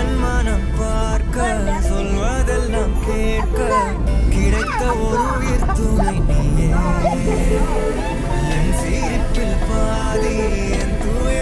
என் மனம் பார்க்க சொல்வதெல்லாம் கேட்க கிடைத்த ஒரு உயிர் துணை நீயே என் சிரிப்பில் பாதி என் தூய